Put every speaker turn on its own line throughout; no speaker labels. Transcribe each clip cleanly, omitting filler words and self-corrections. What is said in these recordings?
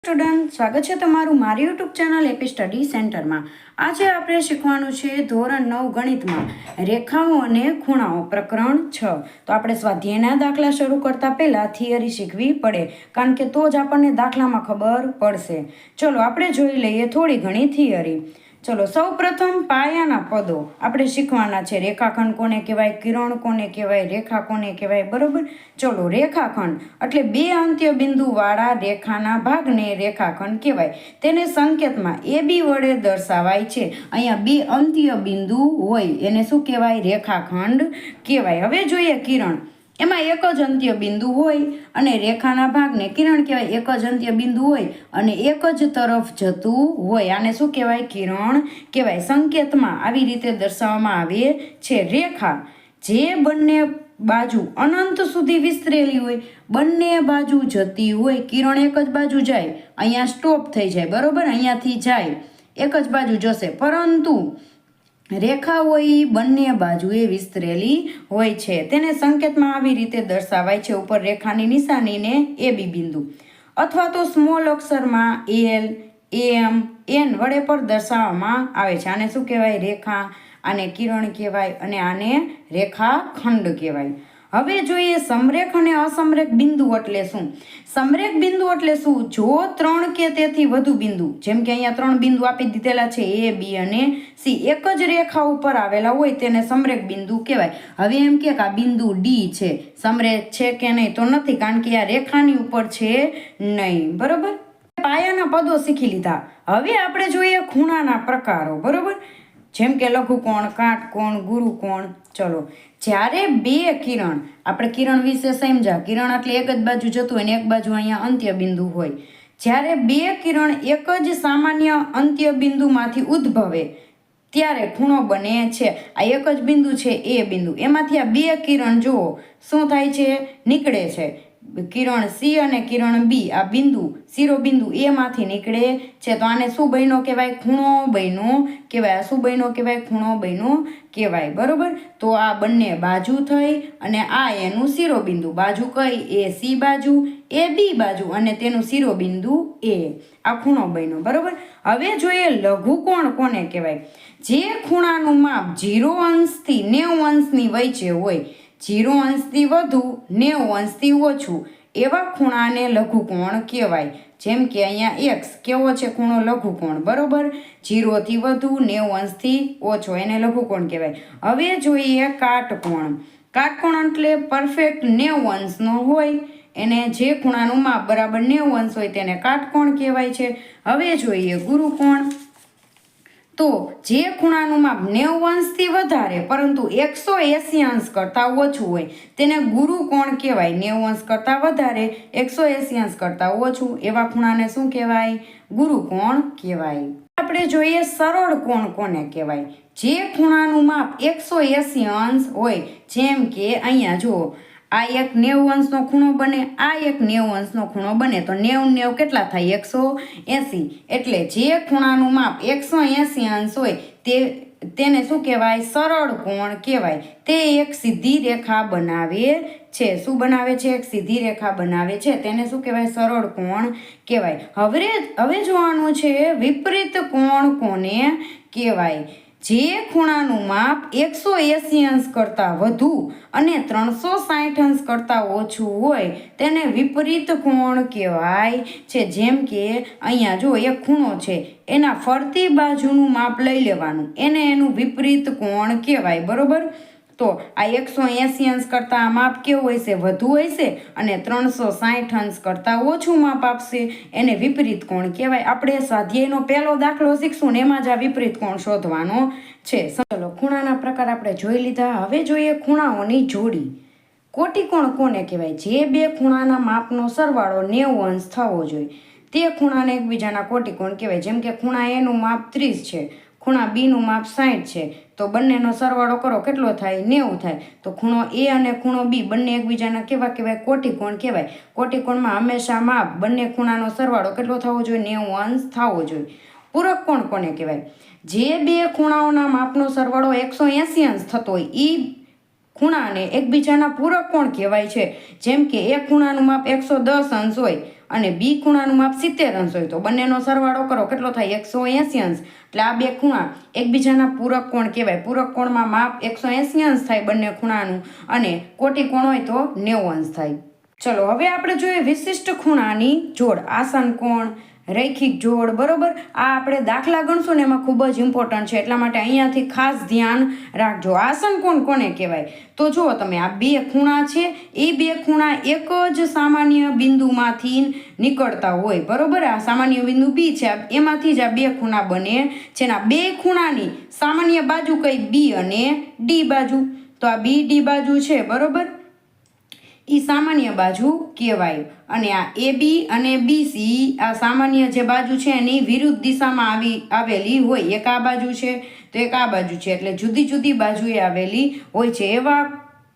Student, સ્વાગત છે તમારું મારી યુટ્યુબ ચેનલ એપી સ્ટડી સેન્ટરમાં। આજે આપણે શીખવાનું છે ધોરણ 9 ગણિતમાં રેખાઓ અને ખૂણાઓ પ્રકરણ 6। તો આપણે સ્વાધ્યાયના દાખલા શરૂ કરતા પહેલા થિયરી શીખવી પડે, કારણ કે તો જ આપણને દાખલામાં ખબર પડશે। ચલો આપણે જોઈ લઈએ થોડી ઘણી થિયરી। ચલો સૌ પ્રથમ પાયાના પદો આપણે શીખવાના છે। રેખાખંડ કોને કહેવાય, કિરણ કોને કહેવાય, રેખા કોને કહેવાય, બરોબર। ચલો રેખાખંડ એટલે બે અંત્ય બિંદુ વાળા રેખાના ભાગને રેખાખંડ કહેવાય। તેને સંકેતમાં AB વડે દર્શાવાય છે। અહીંયા બે અંત્ય બિંદુ હોય એને શું કહેવાય? રેખાખંડ કહેવાય। હવે જોઈએ કિરણ, એમાં એક જ અંત્ય બિંદુ હોય અને રેખાના ભાગને કિરણ કહેવાય। એક જ અંત્ય બિંદુ હોય અને એક જ તરફ જતું હોય, આને શું કહેવાય? કિરણ કહેવાય। સંકેતમાં આવી રીતે દર્શાવવામાં આવે છે। રેખા જે બંને બાજુ અનંત સુધી વિસ્તરેલી હોય, બંને બાજુ જતી હોય, કિરણ એક જ બાજુ જાય, અહીંયા સ્ટોપ થઈ જાય, બરોબર, અહીંયાથી જાય એક જ બાજુ જશે, પરંતુ રેખા હોય બંને બાજુએ વિસ્તરેલી હોય છે। તેને સંકેતમાં આવી રીતે દર્શાવાય છે। ઉપર રેખાની નિશાનીને AB બિંદુ અથવા તો સ્મોલ અક્ષરમાં L, M, N વડે પણ દર્શાવવામાં આવે છે। આને શું કહેવાય? રેખા। આને કિરણ કહેવાય અને આને રેખાખંડ કહેવાય। હવે જોઈએ સમરેખ અને અસમરેખ બિંદુ એટલે શું? સમરેખ બિંદુ એટલે શું? જો ત્રણ કે તેથી વધુ બિંદુ, જેમ કે અહીંયા ત્રણ બિંદુ આપી દીધેલા છે A, B અને C, એક જ રેખા ઉપર આવેલા હોય તેને સમરેખ બિંદુ કહેવાય। હવે એમ કે આ બિંદુ D છે, સમરેખ છે કે નહીં? તો નથી, કારણ કે આ રેખાની ઉપર છે નહીં, બરોબર। પાયાના પદો શીખી લીધા। હવે આપણે જોઈએ ખૂણાના પ્રકારો, બરોબર, જેમ કે લઘુકોણ, કાટકોણ, ગુરુકોણ। ચલો, જ્યારે બે કિરણ, આપણે કિરણ વિશે સમજ્યા, કિરણ એટલે એક જ બાજુ જતું હોય ને એક બાજુ અહીંયા અંત્ય બિંદુ હોય। જ્યારે બે કિરણ એક જ સામાન્ય અંત્ય બિંદુમાંથી ઉદ્ભવે ત્યારે ખૂણો બને છે। આ એક જ બિંદુ છે A બિંદુ, એમાંથી આ બે કિરણ જુઓ શું થાય છે? નીકળે છે। કિરણ C અને કિરણ B, આ બિંદુ શિરોબિંદુ A માંથી નીકળે છે, તો આને શું બન્યો કહેવાય? ખૂણો બન્યો કહેવાય। આ શું બન્યો કહેવાય? ખૂણો બન્યો કહેવાય, બરોબર। તો આ બંને બાજુ થઈ અને આ એનું શિરોબિંદુ, બાજુ કઈ? AC બાજુ, AB બાજુ અને તેનું શિરોબિંદુ A, આ ખૂણો બન્યો, બરોબર। હવે જોઈએ લઘુકોણ કોને કહેવાય? જે ખૂણાનું માપ 0 અંશથી 90 અંશની વચ્ચે હોય, 0 અંશથી વધુ 90 અંશથી ઓછું, એવા ખૂણાને લઘુકોણ કહેવાય। જેમ કે અહીંયા X કેવો છે ખૂણો? લઘુકોણ, બરોબર। 0 થી વધુ 90 અંશથી ઓછો, એને લઘુકોણ કહેવાય। હવે જોઈએ કાટકોણ। કાટકોણ એટલે પરફેક્ટ 90 અંશનો હોય, એને જે ખૂણાનું માપ બરાબર 90 અંશ હોય તેને કાટકોણ કહેવાય છે। હવે જોઈએ ગુરુકોણ। તો જે ખૂણાનું માપ 90 અંશથી વધારે પરંતુ 180 અંશ કરતાં ઓછું હોય તેને ગુરુકોણ કહેવાય। 90 અંશ કરતાં વધારે, 180 અંશ કરતાં ઓછું, એવા ખૂણાને શું કહેવાય? ગુરુકોણ કહેવાય। આપણે જોઈએ સરળ કોણ કોને કહેવાય? જે ખૂણાનું માપ 180 અંશ હોય, જેમ કે અહીંયા જુઓ, આ એક 90 અંશનો ખૂણો બને, આ એક 90 અંશનો ખૂણો બને, તો 90 કેટલા થાય? 180। એટલે જે ખૂણાનું માપ 180 અંશ હોય તેને શું કહેવાય? સરળ કોણ કહેવાય। તે એક સીધી રેખા બનાવે છે। શું બનાવે છે? એક સીધી રેખા બનાવે છે, તેને શું કહેવાય? સરળ કોણ કહેવાય। હવે જોવાનું છે વિપરીત કોણ કોને કહેવાય? જે ખૂણાનું માપ 180 અંશ કરતાં વધુ અને 360 અંશ કરતાં ઓછું હોય તેને વિપરીત કોણ કહેવાય છે। જેમ કે અહીંયા જો એક ખૂણો છે, એના ફરતી બાજુનું માપ લઈ લેવાનું, એને એનું વિપરીત કોણ કહેવાય, બરોબર। તો આ 180 અંશ કરતાં માપ કેવું હોય છે? વધુ હોય છે, અને 360 અંશ કરતાં ઓછું માપ આપશે, એને વિપરીત કોણ કહેવાય। આપણે સ્વાધ્યાયનો પહેલો દાખલો શીખશું ને એમાં જ આ વિપરીત કોણ શોધવાનો છે। ચલો, ખૂણાના પ્રકાર આપણે જોઈ લીધા। હવે જોઈએ ખૂણાઓની જોડી। કોટિકોણ કોને કહેવાય? જે બે ખૂણાના માપનો સરવાળો 90 અંશ થવો જોઈએ તે ખૂણાને એકબીજાના કોટિકોણ કહેવાય। જેમ કે ખૂણા A નું માપ 30 છે, ખૂણા B નું માપ 60 છે, તો બંનેનો સરવાળો કરો કેટલો થાય? 90 થાય। તો ખૂણો A અને ખૂણો B બંને એકબીજાના કેવા કહેવાય? કોટિકોણ કહેવાય। કોટિકોણમાં હંમેશા માપ બંને ખૂણાનો સરવાળો કેટલો થવો જોઈએ? 90 અંશ થવો જોઈએ। પૂરક કોણ કોને કહેવાય? જે બે ખૂણાઓના માપનો સરવાળો 180 અંશ થતો હોય એ ખૂણાને એકબીજાના પૂરક કોણ કહેવાય છે। જેમ કે એક ખૂણાનું માપ 110 અંશ હોય અને બી ખૂણાનું માપ 70 અંશ હોય તો બંનેનો સરવાળો કરો કેટલો થાય 180 અંશ. એટલે આ બે ખૂણા એકબીજાના પૂરક કોણ કહેવાય. પૂરક કોણમાં માપ 180 અંશ થાય બંને ખૂણાનું અને કોટી કોણ હોય તો 90 અંશ થાય. ચલો હવે આપણે જોઈએ વિશિષ્ટ ખૂણાની જોડ. આસન કોણ, રૈખિક જોડ, બરોબર. આ આપણે દાખલા ગણશું ને એમાં ખૂબ જ ઇમ્પોર્ટન્ટ છે એટલા માટે અહીંયાથી ખાસ ધ્યાન રાખજો. આસન કોણ કોને કહેવાય તો જુઓ તમે આ બે ખૂણા છે એ બે ખૂણા એક જ સામાન્ય બિંદુમાંથી નીકળતા હોય, બરોબર. આ સામાન્ય બિંદુ બી છે એમાંથી જ આ બે ખૂણા બને છે ને આ બે ખૂણાની સામાન્ય બાજુ કઈ બી અને ડી બાજુ. તો આ બી ડી બાજુ છે, બરોબર, એ સામાન્ય બાજુ કહેવાય. અને આ એ બી અને બીસી આ સામાન્ય જે બાજુ છે એની વિરુદ્ધ દિશામાં આવેલી હોય. એક આ બાજુ છે તો એક આ બાજુ છે એટલે જુદી જુદી બાજુએ આવેલી હોય છે. એવા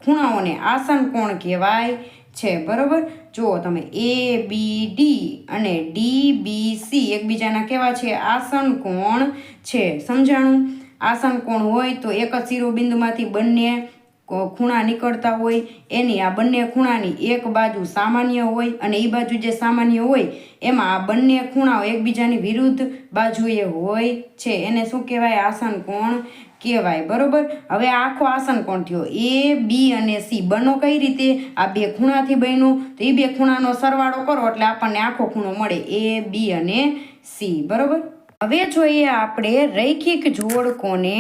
ખૂણાઓને આસન કોણ કહેવાય છે, બરોબર. જુઓ તમે એ બી ડી અને ડી બી સી એકબીજાના કેવા છે? આસન કોણ છે. સમજાણું? આસન કોણ હોય તો એક જ શિરોબિંદુમાંથી બંને ખૂણા નીકળતા હોય એની આ બંને ખૂણાની એક બાજુ સામાન્ય હોય અને એ બાજુ જે સામાન્ય હોય એમાં આ બંને ખૂણાઓ એકબીજાની વિરુદ્ધ બાજુએ હોય છે એને શું કહેવાય? આસન કોણ કહેવાય, બરોબર. હવે આખો આસન કોણ થયો એ બી અને સી. બનો કઈ રીતે? આ બે ખૂણાથી બન્યો તો એ બે ખૂણાનો સરવાળો કરો એટલે આપણને આખો ખૂણો મળે એ બી અને સી, બરોબર. હવે જોઈએ આપણે રૈખિક જોડ કોને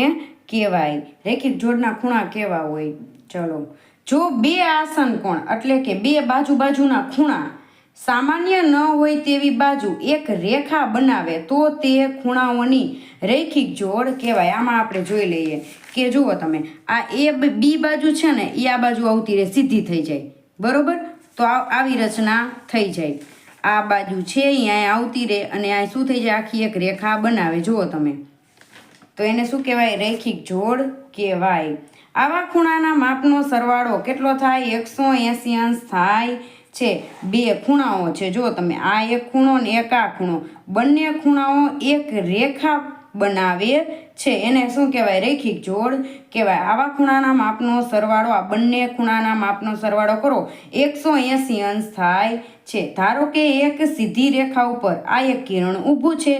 કહેવાય. રૈખિક જોડના ખૂણા કેવા હોય? ચલો, જો બે આસન કોણ એટલે કે બે બાજુના ખૂણા સામાન્ય ન હોય તેવી બાજુ એક રેખા બનાવે તો તે ખૂણાઓની રૈખિક જોડ કહેવાય. આમાં આપણે જોઈ લઈએ કે જુઓ તમે આ એ બી બાજુ છે ને એ આ બાજુ આવતી રહે, સીધી થઈ જાય, બરોબર. તો આવી રચના થઈ જાય. આ બાજુ છે અહીંયા આવતી રહે અને આ શું થઈ જાય? આખી એક રેખા બનાવે. જુઓ તમે તો એને શું કહેવાય? રૈખિક જોડ કહેવાય. આવા ખૂણાના માપનો સરવાળો કેટલો થાય? 180 અંશ થાય છે. બે ખૂણાઓ છે, જો તમે આ એક ખૂણો ને એક આ ખૂણો, બંને ખૂણાઓ એક રેખા બનાવે છે એને શું કહેવાય? રૈખિક જોડ કહેવાય. આવા ખૂણાના માપનો સરવાળો આ બંને ખૂણાના માપનો સરવાળો કરો 180 અંશ થાય છે. ધારો કે એક સીધી રેખા ઉપર આ એક કિરણ ઊભું છે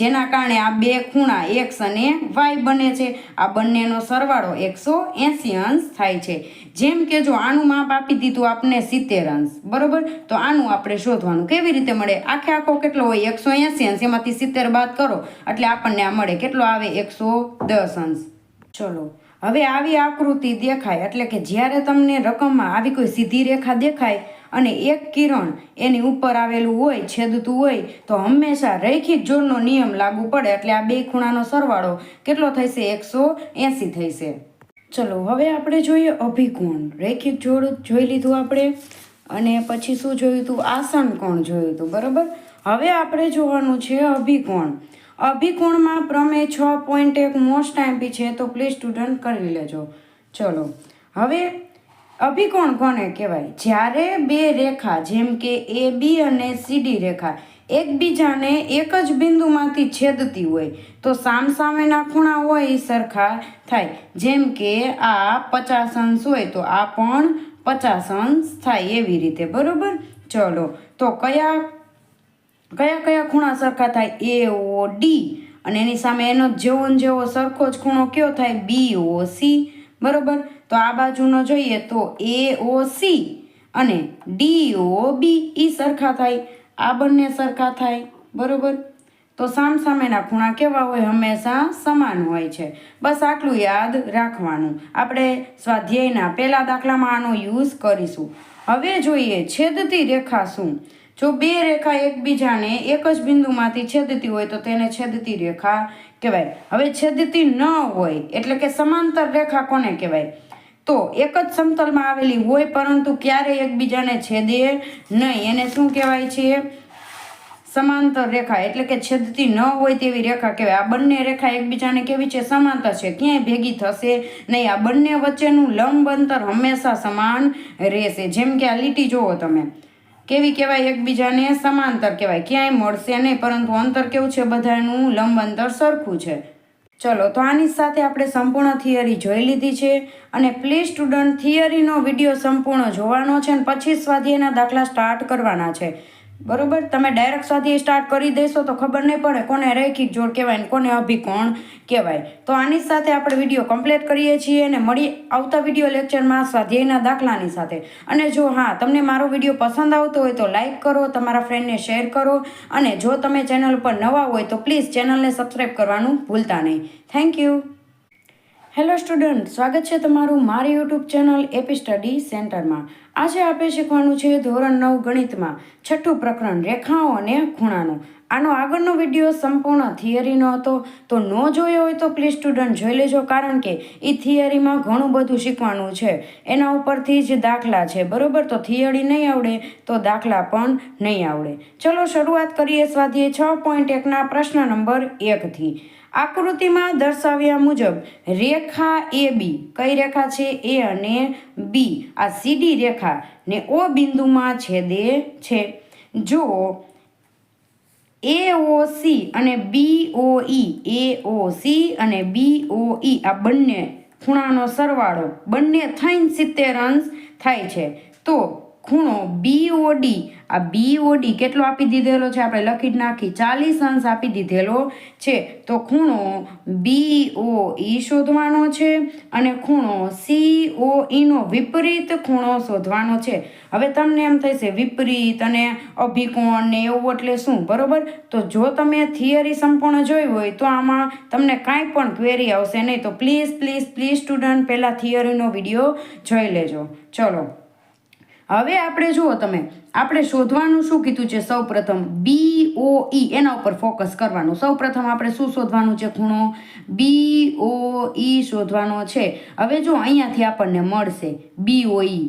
જેના કારણે આ બે ખૂણા એક્સ અને વાય બને છે. આ બંનેનો સરવાળો 180 અંશ થાય છે. જેમ કે જો આનું માપ આપી દીધું આપને 70 અંશ, બરોબર. તો આનું આપણે શોધવાનું કેવી રીતે મળે? આખો કેટલો હોય? 180 અંશ, એમાંથી 70 બાદ કરો એટલે આપણને આ મળે. કેટલો આવે? 110 અંશ. ચલો હવે આવી આકૃતિ દેખાય એટલે કે જ્યારે તમને રકમમાં આવી કોઈ સીધી રેખા દેખાય અને એક કિરણ એની ઉપર આવેલું હોય, છેદતું હોય, તો હંમેશા રૈખિક જોડનો નિયમ લાગુ પડે એટલે આ બે ખૂણાનો સરવાળો કેટલો થશે? 180 થશે. ચલો હવે આપણે જોઈએ અભિકોણ. રૈખિક જોડ જોઈ લીધું આપણે અને પછી શું જોયું હતું? આસન કોણ જોયું હતું, બરોબર. હવે આપણે જોવાનું છે અભિકોણ. અભિકોણમાં પ્રમેય 6.1 મોસ્ટ આઈમ્પી છે તો પ્લીઝ સ્ટુડન્ટ કરી લેજો. ચલો હવે અભિકોણ કોને કહેવાય? જ્યારે બે રેખા જેમ કે એ બી અને સીડી રેખા એકબીજાને એક જ બિંદુમાંથી છેદતી હોય તો સામસામેના ખૂણા હોય એ સરખા થાય. જેમ કે આ 50 અંશ હોય તો આ પણ 50 અંશ થાય, એવી રીતે, બરોબર. ચલો તો કયા ખૂણા સરખા થાય? એ ઓ ડી અને એની સામે એનો જેવો સરખો જ ખૂણો કયો થાય? બી ઓ સી, બરોબર. તો આ બાજુનો જોઈએ તો એ ઓ સી અને ડી ઓ બી ઈ સરખા થાય, આ બંને સરખા થાય, બરોબર. તો સામસામેના ખૂણા કેવા હોય? હંમેશા સમાન હોય છે. બસ આટલું યાદ રાખવાનું. આપણે સ્વાધ્યાયના પહેલા દાખલામાં આનો યુઝ કરીશું. હવે જોઈએ છેદતી રેખા શું? જો બે રેખા એકબીજાને એક જ બિંદુમાંથી છેદતી હોય તો તેને છેદતી રેખા કહેવાય. હવે છેદતી ન હોય એટલે કે સમાંતર રેખા કોને કહેવાય? તો એક જ સમતલમાં આવેલી હોય પરંતુ ક્યારેય એકબીજાને છેદે નહીં એને શું કહેવાય છે? સમાંતર રેખા. એટલે કે છેદતી ન હોય તેવી રેખા કહેવાય. આ બંને રેખા એકબીજાને કેવી છે? સમાંતર છે, ક્યાંય ભેગી થશે નહીં. આ બંને વચ્ચેનું લંબ અંતર હંમેશા સમાન રહેશે. જેમ કે આ લીટી જુઓ તમે કેવી કહેવાય? એકબીજાને સમાંતર કહેવાય, ક્યાંય મળશે નહીં પરંતુ અંતર કેવું છે? બધાનું લંબ અંતર સરખું છે. ચલો તો આની સાથે આપણે સંપૂર્ણ થિયરી જોઈ લીધી છે અને પ્લીઝ સ્ટુડન્ટ થિયરીનો વિડીયો સંપૂર્ણ જોવાનો છે અને પછી સ્વાધ્યાયના દાખલા સ્ટાર્ટ કરવાના છે. બરોબર, તમે ડાયરેક્ટ સ્વાધ્યાય સ્ટાર્ટ કરી દેશો તો ખબર નહીં પડે કોને રૈખિક જોડ કહેવાય ને કોને અભિકોણ કહેવાય. તો આની સાથે આપણે વિડીયો કમ્પ્લીટ કરીએ છીએ અને મળી આવતા વિડીયો લેક્ચરમાં સ્વાધ્યાયના દાખલાની સાથે. અને જો હા તમને મારો વિડીયો પસંદ આવતો હોય તો લાઈક કરો, તમારા ફ્રેન્ડને શેર કરો, અને જો તમે ચેનલ પર નવા હોય તો પ્લીઝ ચેનલને સબસ્ક્રાઈબ કરવાનું ભૂલતા નહીં. Thank you. હેલો સ્ટુડન્ટ, સ્વાગત છે તમારું મારી યુટ્યુબ ચેનલ એપી સ્ટડી સેન્ટરમાં. આજે આપણે શીખવાનું છે ધોરણ 9 ગણિતમાં છઠ્ઠું પ્રકરણ રેખાઓ અને ખૂણાનું. આનો આગળનો વિડીયો સંપૂર્ણ થિયરીનો હતો, તો ન જોયો હોય તો પ્લીઝ સ્ટુડન્ટ જોઈ લેજો, કારણ કે એ થિયરીમાં ઘણું બધું શીખવાનું છે. એના ઉપરથી જ દાખલા છે, બરોબર? તો થિયરી નહીં આવડે તો દાખલા પણ નહીં આવડે. ચલો શરૂઆત કરીએ સ્વાધ્યાય 6.1ના પ્રશ્ન નંબર 1થી. આકૃતિમાં દર્શાવ્યા મુજબ રેખા એ બી, કઈ રેખા છે? એ અને બી. આ સીડી રેખા ને ઓ બિંદુમાં છેદે છે. જો એઓસી અને બીઓઈ, એઓસી અને બીઓઈ આ બંને ખૂણાનો સરવાળો બંને થઈને 70 અંશ થાય છે, તો ખૂણો બીઓડી, આ બીઓડી કેટલો આપી દીધેલો છે? આપણે લખી જ નાખી, 40 અંશ આપી દીધેલો છે. તો ખૂણો બીઓઈ શોધવાનો છે અને ખૂણો સીઓઈનો વિપરીત ખૂણો શોધવાનો છે. હવે તમને એમ થશે વિપરીત અને અભિકોણ ને એવું એટલે શું, બરોબર? તો જો તમે થિયરી સંપૂર્ણ જોઈ હોય તો આમાં તમને કાંઈ પણ ક્વેરી આવશે નહીં. તો પ્લીઝ પ્લીઝ પ્લીઝ સ્ટુડન્ટ પહેલાં થિયરીનો વિડીયો જોઈ લેજો. ચલો હવે આપણે જુઓ, તમે આપણે શોધવાનું શું કીધું છે? સૌ પ્રથમ બીઓઈ, એના ઉપર ફોકસ કરવાનું. સૌ પ્રથમ આપણે શું શોધવાનું છે? ખૂણો બીઓઈ શોધવાનો છે. હવે જો અહીંયાથી આપણને મળશે બીઓઈ.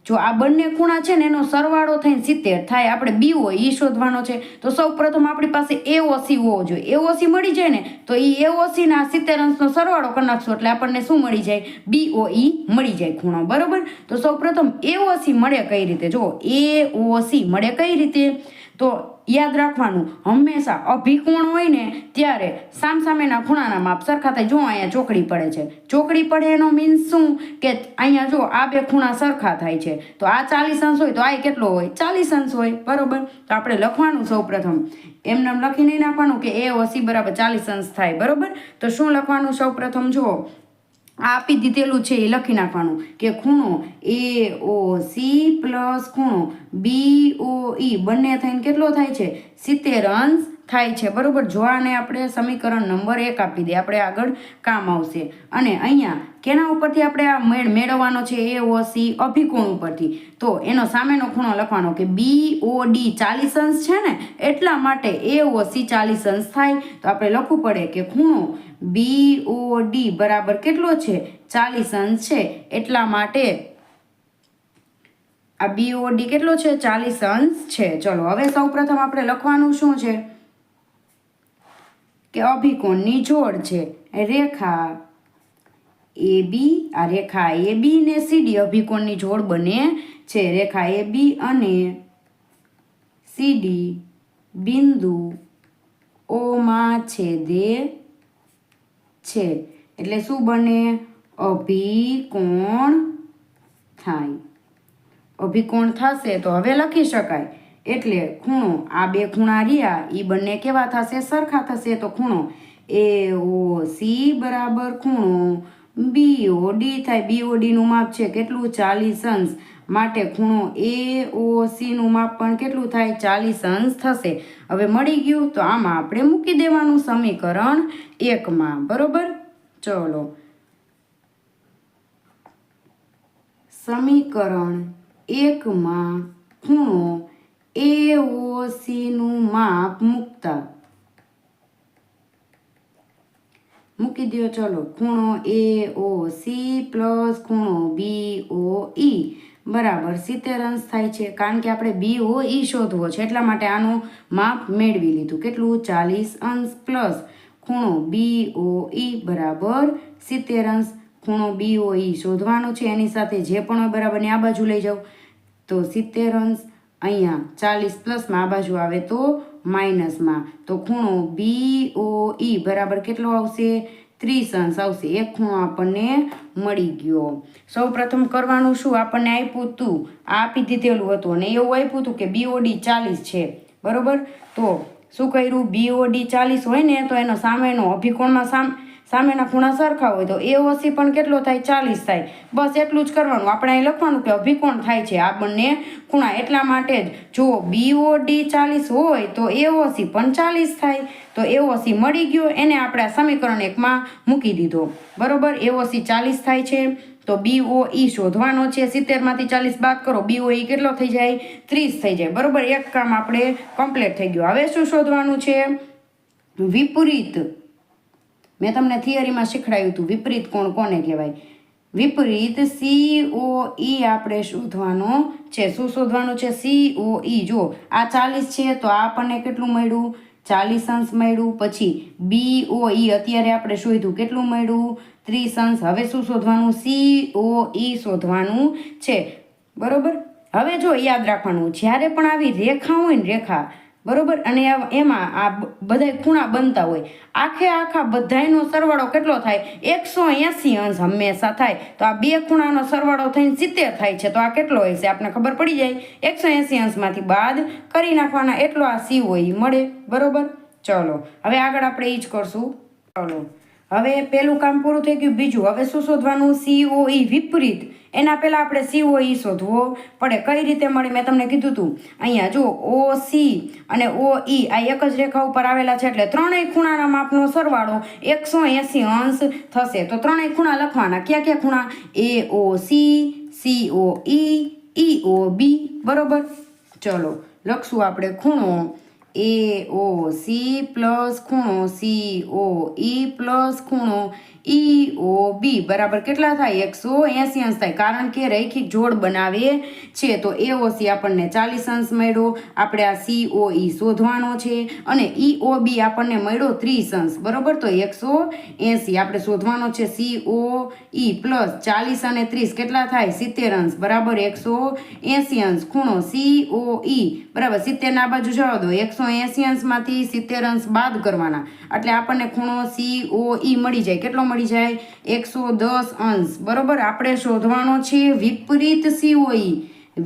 જો આ બંને ખૂણા છે ને એનો સરવાળો થઈને 70 થાય. આપણે બીઓઈ શોધવાનો છે, તો સૌ પ્રથમ આપણી પાસે એઓસી હોવો જોઈએ. એઓસી મળી જાય ને તો એ એઓસીના 70 અંશનો સરવાળો કરી નાખશું એટલે આપણને શું મળી જાય? બીઓઈ મળી જાય ખૂણો, બરોબર? તો સૌ પ્રથમ એઓસી મળે કઈ રીતે? જો એઓસી મળે કઈ રીતે? તો યાદ રાખવાનું, હંમેશા અભિકોણ હોય ને ત્યારે સામસામેના ખૂણાના માપ સરખા થાય. જો અહીંયા ચોકડી પડે છે, ચોકડી પડે એનો મીન્સ શું? કે અહીંયા જો આ બે ખૂણા સરખા થાય છે, તો આ 40 અંશ હોય તો આ કેટલો હોય? 40 અંશ હોય, બરોબર? તો આપણે લખવાનું સૌ પ્રથમ એમને લખી નહીં નાખવાનું કે એ ઓસી બરાબર 40 અંશ થાય, બરોબર? તો શું લખવાનું? સૌ પ્રથમ જુઓ, આ આપી દીધેલું છે એ લખી નાખવાનું કે ખૂણો એઓસી પ્લસ ખૂણો બીઓઈ બંને થઈને કેટલો થાય છે? 70 અંશ થાય છે, બરોબર? જો આને આપણે સમીકરણ નંબર 1 આપી દઈએ, આપણે આગળ કામ આવશે. અને અહીંયા કેના ઉપરથી આપણે આ મેળવવાનો છે? એઓસી અભિકોણ ઉપરથી. તો એનો સામેનો ખૂણો લખવાનો કે બીઓડી 40 અંશ છે ને, એટલા માટે એઓસી 40 અંશ થાય. તો આપણે લખવું પડે કે ખૂણો બીઓડી બરાબર કેટલો છે? 40 અંશ છે, એટલા માટે આ બીઓડી કેટલો છે? 40 અંશ છે. ચલો હવે સૌ પ્રથમ આપણે લખવાનું શું છે? કે અભિકોણની જોડ છે. રેખા એ બી, આ રેખા એ બી ને સીડી અભિકોણની જોડ બને છે. રેખા એ બી અને સીડી બિંદુ ઓમાં છેદે છે, એટલે શું બને? અભિકોણ થાય. અભિકોણ થશે તો હવે લખી શકાય. એટલે ખૂણો, આ બે ખૂણા રહ્યા એ બંને કેવા થશે? સરખા થશે. તો ખૂણો એઓસી બરાબર ખૂણો બીઓડી થાય. બીઓડીનું માપ છે કેટલું? 40 અંશ. માટે ખૂણો એઓસીનું માપ પણ કેટલું થાય? 40 અંશ થશે. હવે મળી ગયું, તો આમાં આપણે મૂકી દેવાનું સમીકરણ 1માં, બરોબર? ચલો સમીકરણ 1માં ખૂણો એઓસીનું માપ મૂકી દો. ચલો ખૂણો એઓસી પ્લસ ખૂણો બીઓઈ બરાબર 70 અંશ થાય છે. કારણ કે આપણે બીઓઈ શોધવો છે એટલા માટે આનું માપ મેળવી લીધું. કેટલું? 40 અંશ પ્લસ ખૂણો બીઓઈ બરાબર 70 અંશ. ખૂણો બીઓઈ શોધવાનો છે, એની સાથે જે પણ હોય બરાબરની આ બાજુ લઈ જાઓ. તો 70 અંશ અહીંયા 40 પ્લસમાં આ બાજુ આવે તો માઇનસમાં. તો ખૂણો બીઓઈ બરાબર કેટલો આવશે? 30 આવશે. એક ખૂણો આપણને મળી ગયો. સૌ પ્રથમ કરવાનું શું, આપણને આપ્યું હતું, આ આપી દીધેલું હતું અને એવું આપ્યું હતું કે BOD 40 છે, બરોબર. તો શું કર્યું, BOD 40 હોય ને તો એનો સામેનો અભિકોણમાં સામેના ખૂણા સરખા હોય તો AOC પણ કેટલો થાય, 40 થાય. બસ એટલું જ કરવાનું. આપણે અહીં લખવાનું કે અભિકોણ થાય છે આ બંને ખૂણા, એટલા માટે જ જો BOD 40 હોય તો AOC પણ 40 થાય. તો AOC મળી ગયો, એને આપણે આ સમીકરણ 1માં મૂકી દીધો, બરોબર. AOC 40 થાય છે તો BOE શોધવાનો છે. 70માંથી 40 બાદ કરો, BOE કેટલો થઈ જાય, 30 થઈ જાય, બરોબર. એક કામ આપણે કમ્પ્લીટ થઈ ગયું. હવે શું શોધવાનું છે, વિપરીત. મેં તમને થિયરીમાં શીખવાડ્યું હતું વિપરીત કોણ કોને કહેવાય. વિપરીત COE આપણે શોધવાનો છે. શું શોધવાનું છે, COE. જો આ 40 છે તો આ આપણને કેટલું મળ્યું, 40 મળ્યું. પછી BOE અત્યારે આપણે શોધ્યું, કેટલું મળ્યું, 30. હવે શું શોધવાનું, COE શોધવાનું છે, બરોબર. હવે જો યાદ રાખવાનું, જ્યારે પણ આવી રેખા હોય ને, રેખા, બરોબર, અને એમાં આ બધા ખૂણા બનતા હોય, આખા બધાયનો સરવાળો કેટલો થાય, 180 હંમેશા થાય. તો આ બે ખૂણાનો સરવાળો થઈને 70 થાય છે. તો આ કેટલો હોય છે આપણે ખબર પડી જાય, 180 માંથી બાદ કરી નાખવાના, એટલો આ COE મળે, બરોબર. ચલો હવે આગળ આપણે એ જ કરશું. ચલો હવે પેલું કામ પૂરું થઈ ગયું. બીજું હવે શું શોધવાનું, COE વિપરીત. એના પહેલાં આપણે COE શોધવો પડે. કઈ રીતે મળે મેં તમને કીધું હતું. અહીંયા જો OC અને OE આ એક જ રેખા ઉપર આવેલા છે એટલે ત્રણેય ખૂણાના માપનો સરવાળો 180 થશે. તો ત્રણેય ખૂણા લખવાના. ક્યાં ખૂણા, AOC, COE, EOB, બરોબર. ચલો લખશું આપણે ખૂણો AOC પ્લસ ખૂણો COE પ્લસ ખૂણો EOB બરાબર કેટલા થાય, 180 થાય. કારણ કે રૈખિક જોડ બનાવે છે. તો AOC આપણને 40 મળ્યો. આપણે આ COE શોધવાનો છે અને EOB આપણને મળ્યો 30, બરોબર. તો 180 આપણે શોધવાનો છે. COE પ્લસ 40 અને 30 કેટલા થાય, 70, બરાબર. 180 ખૂણો COE બરાબર 70 ના બાજુ જવા દો. 180 માંથી 70 બાદ કરવાના એટલે આપણને ખૂણો COE મળી જાય. કેટલો મળી જાય, 110, બરોબર. આપણે શોધવાનો છે વિપરીત COE.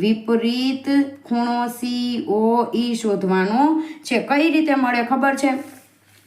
વિપરીત ખૂણો COE શોધવાનો છે. કઈ રીતે મળે ખબર છે,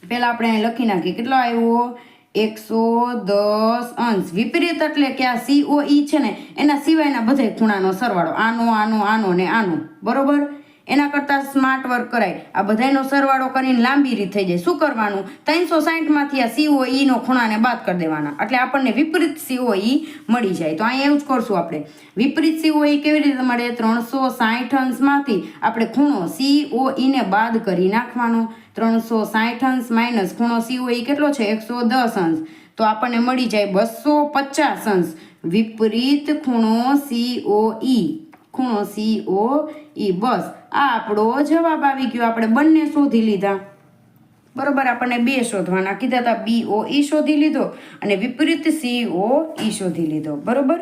પહેલા આપણે અહીં લખી નાખીએ. કેટલો આવ્યો, 110. વિપરીત એટલે કે આ COE છે ને એના સિવાયના બધા ખૂણાનો સરવાળો, આનો ને આનો, બરોબર. એના કરતાં સ્માર્ટ વર્ક કરાય. આ બધાનો સરવાળો કરીને લાંબી રીત થઈ જાય. શું કરવાનું, 360માંથી આ COE ખૂણાને બાદ કરી દેવાના એટલે આપણને વિપરીત COE મળી જાય. તો અહીંયા એવું જ કરશું આપણે. વિપરીત COE કેવી રીતે મળે, 360માંથી આપણે ખૂણો COE ને બાદ કરી નાખવાનો. 360 માઇનસ ખૂણો COE કેટલો છે, 110. તો આપણને મળી જાય 250. વિપરીત ખૂણો COE. ખૂણો COE. બસ આ આપણો જવાબ આવી ગયો. આપણે બંને શોધી લીધા, બરોબર. આપણને બે શોધવાના કીધા હતા. BOE શોધી લીધો અને વિપરીત COE શોધી લીધો, બરોબર.